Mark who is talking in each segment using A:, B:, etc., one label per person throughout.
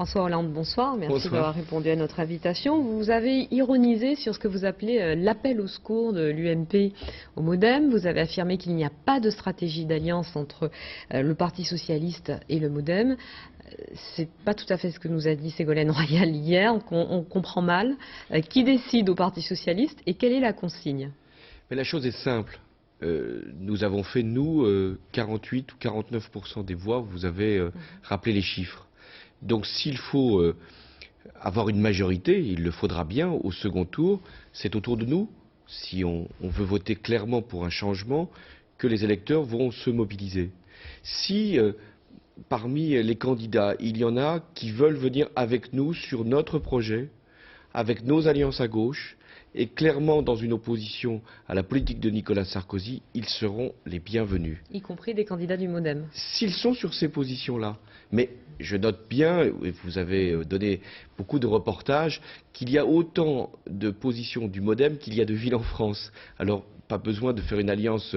A: François Hollande, bonsoir. Merci
B: Bonsoir.
A: d'avoir répondu à notre invitation. Vous avez ironisé sur ce que vous appelez l'appel au secours de l'UMP au MoDem. Vous avez affirmé qu'il n'y a pas de stratégie d'alliance entre le Parti socialiste et le MoDem. C'est pas tout à fait ce que nous a dit Ségolène Royal hier. On comprend mal. Qui décide au Parti socialiste et quelle est la consigne?
B: Mais la chose est simple. Nous avons fait, 48 ou 49% des voix. Vous avez rappelé les chiffres. Donc s'il faut avoir une majorité, il le faudra bien au second tour, c'est autour de nous, si on veut voter clairement pour un changement, que les électeurs vont se mobiliser. Si parmi les candidats, il y en a qui veulent venir avec nous sur notre projet, avec nos alliances à gauche, et clairement dans une opposition à la politique de Nicolas Sarkozy, ils seront les bienvenus.
A: Y compris des candidats du MoDem.
B: S'ils sont sur ces positions-là. Mais je note bien, et vous avez donné beaucoup de reportages, qu'il y a autant de positions du MoDem qu'il y a de villes en France. Alors, pas besoin de faire une alliance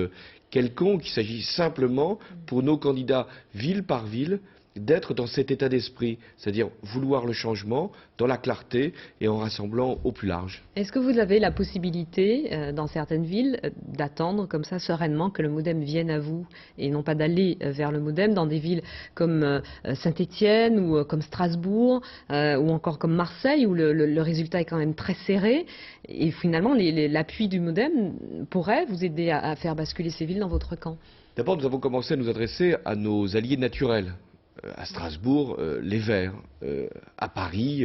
B: quelconque, il s'agit simplement, pour nos candidats ville par ville, d'être dans cet état d'esprit, c'est-à-dire vouloir le changement dans la clarté et en rassemblant au plus large.
A: Est-ce que vous avez la possibilité, dans certaines villes, d'attendre comme ça sereinement que le MoDem vienne à vous et non pas d'aller vers le MoDem dans des villes comme Saint-Étienne ou comme Strasbourg ou encore comme Marseille où le résultat est quand même très serré et finalement l'appui du MoDem pourrait vous aider à faire basculer ces villes dans votre camp?
B: D'abord, nous avons commencé à nous adresser à nos alliés naturels. À Strasbourg, les Verts, à Paris,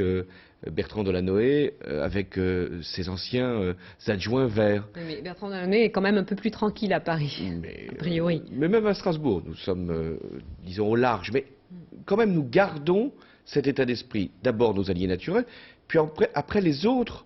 B: Bertrand Delanoë avec ses anciens adjoints Verts.
A: Mais Bertrand Delanoë est quand même un peu plus tranquille à Paris, a priori.
B: Mais même à Strasbourg, nous sommes, disons, au large. Mais quand même, nous gardons cet état d'esprit. D'abord nos alliés naturels, puis après les autres,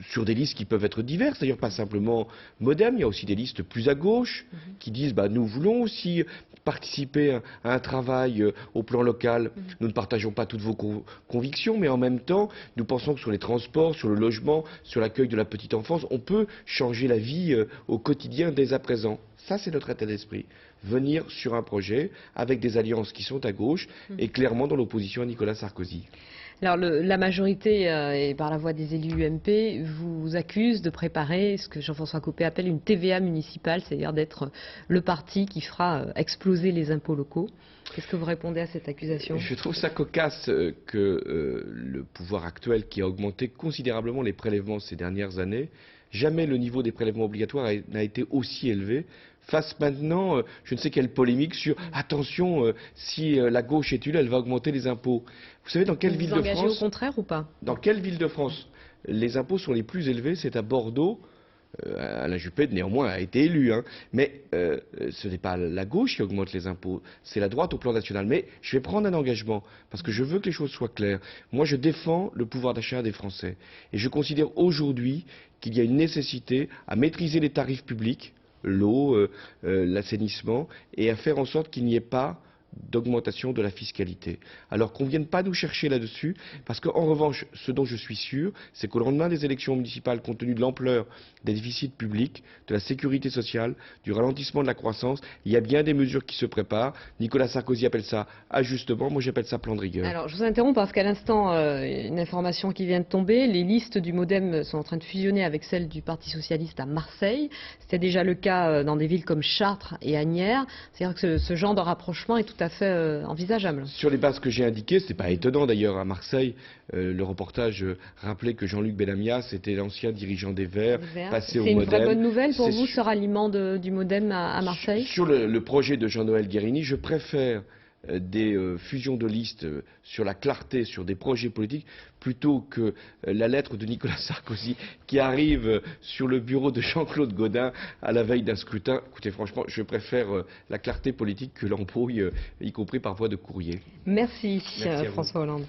B: sur des listes qui peuvent être diverses, d'ailleurs pas simplement MoDem, il y a aussi des listes plus à gauche qui disent nous voulons aussi participer à un travail au plan local. Nous ne partageons pas toutes vos convictions, mais en même temps, nous pensons que sur les transports, sur le logement, sur l'accueil de la petite enfance, on peut changer la vie au quotidien dès à présent. Ça, c'est notre état d'esprit. Venir sur un projet avec des alliances qui sont à gauche et clairement dans l'opposition à Nicolas Sarkozy.
A: Alors la majorité, et par la voix des élus UMP, vous accuse de préparer ce que Jean-François Copé appelle une TVA municipale, c'est-à-dire d'être le parti qui fera exploser les impôts locaux. Qu'est-ce que vous répondez à cette accusation?
B: Je trouve ça cocasse que le pouvoir actuel, qui a augmenté considérablement les prélèvements ces dernières années, jamais le niveau des prélèvements obligatoires n'a été aussi élevé, fasse maintenant je ne sais quelle polémique sur attention, si la gauche est élue, elle va augmenter les impôts. Vous savez dans quelle ville de France?
A: Vous engagez au contraire ou pas?
B: Dans quelle ville de France les impôts sont les plus élevés? C'est à Bordeaux. Alain Juppé, néanmoins, a été élu, mais ce n'est pas la gauche qui augmente les impôts, c'est la droite au plan national. Mais je vais prendre un engagement, parce que je veux que les choses soient claires. Moi, je défends le pouvoir d'achat des Français. Et je considère aujourd'hui qu'il y a une nécessité à maîtriser les tarifs publics, l'eau, l'assainissement, et à faire en sorte qu'il n'y ait pas d'augmentation de la fiscalité. Alors qu'on ne vienne pas nous chercher là-dessus, parce qu'en revanche, ce dont je suis sûr, c'est qu'au lendemain des élections municipales, compte tenu de l'ampleur des déficits publics, de la sécurité sociale, du ralentissement de la croissance, il y a bien des mesures qui se préparent. Nicolas Sarkozy appelle ça ajustement, moi j'appelle ça plan de rigueur.
A: Alors je vous interromps parce qu'à l'instant, une information qui vient de tomber, les listes du MoDem sont en train de fusionner avec celles du Parti Socialiste à Marseille. C'était déjà le cas dans des villes comme Chartres et Asnières. C'est-à-dire que ce genre de rapprochement est tout à fait envisageable.
B: Sur les bases que j'ai indiquées, ce n'est pas étonnant d'ailleurs à Marseille, le reportage rappelait que Jean-Luc Benamias était l'ancien dirigeant des Verts, passé au MoDem.
A: C'est une vraie bonne nouvelle pour vous, ce ralliement du MoDem à Marseille?
B: Sur le projet de Jean-Noël Guérini, je préfère des fusions de listes sur la clarté, sur des projets politiques, plutôt que la lettre de Nicolas Sarkozy qui arrive sur le bureau de Jean-Claude Gaudin à la veille d'un scrutin. Écoutez, franchement, je préfère la clarté politique que l'embrouille, y compris par voie de courrier.
A: Merci
B: Merci
A: François Hollande.